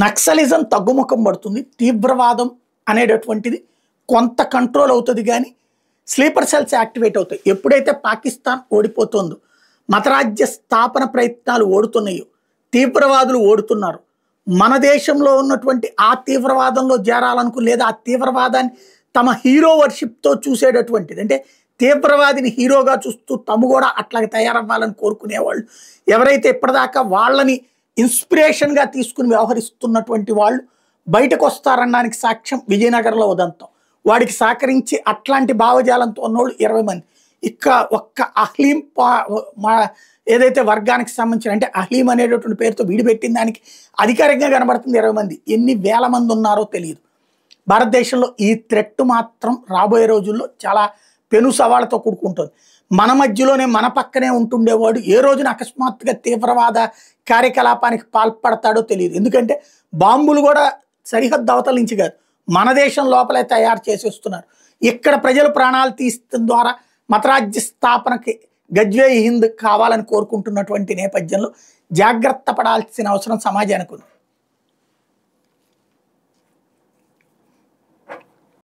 Naxalism తగ్గుముఖం పడుతుంది. తీవ్రవాదం అనేటటువంటిది కొంత కంట్రోల్ అవుతుంది కానీ స్లీపర్ సెల్స్ యాక్టివేట్ అవుతాయి. ఎప్పుడైతే పాకిస్తాన్ ఓడిపోతుందో, మతరాజ్య స్థాపన ప్రయత్నాలు ఓడుతున్నాయో, తీవ్రవాదులు ఓడుతున్నారు, మన దేశంలో ఉన్నటువంటి ఆ తీవ్రవాదంలో చేరాలనుకు లేదా ఆ తీవ్రవాదాన్ని తమ హీరో వర్షిప్తో చూసేటటువంటిది, అంటే తీవ్రవాదిని హీరోగా చూస్తూ తమ కూడా అట్లాగే తయారవ్వాలని కోరుకునేవాళ్ళు ఎవరైతే ఇప్పటిదాకా వాళ్ళని ఇన్స్పిరేషన్గా తీసుకుని వ్యవహరిస్తున్నటువంటి వాళ్ళు బయటకు వస్తారనడానికి సాక్ష్యం విజయనగరంలో ఉదంతం. వాడికి సహకరించి అట్లాంటి భావజాలంతో ఉన్నోళ్ళు 20 మంది. ఇక ఒక్క అహ్లీం ఏదైతే వర్గానికి సంబంధించిన, అంటే అహ్లీం అనేటటువంటి పేరుతో వీడిపెట్టిన దానికి అధికారికంగా కనబడుతుంది 20 మంది. ఎన్ని వేల మంది ఉన్నారో తెలియదు. భారతదేశంలో ఈ థ్రెట్ మాత్రం రాబోయే రోజుల్లో చాలా పెను సవాళ్ళతో కూడుకుంటుంది. మన మధ్యలోనే మన పక్కనే ఉంటుండేవాడు ఏ రోజున అకస్మాత్తుగా తీవ్రవాద కార్యకలాపానికి పాల్పడతాడో తెలియదు. ఎందుకంటే బాంబులు కూడా సరిహద్దు అవతల నుంచి కాదు, మన దేశం లోపలే తయారు చేసేస్తున్నారు. ఇక్కడ ప్రజలు ప్రాణాలు తీయడం ద్వారా మతరాజ్య స్థాపనకి గజ్వే హింద్ కావాలని కోరుకుంటున్నటువంటి నేపథ్యంలో జాగ్రత్త పడాల్సిన అవసరం సమాజానికి ఉంది.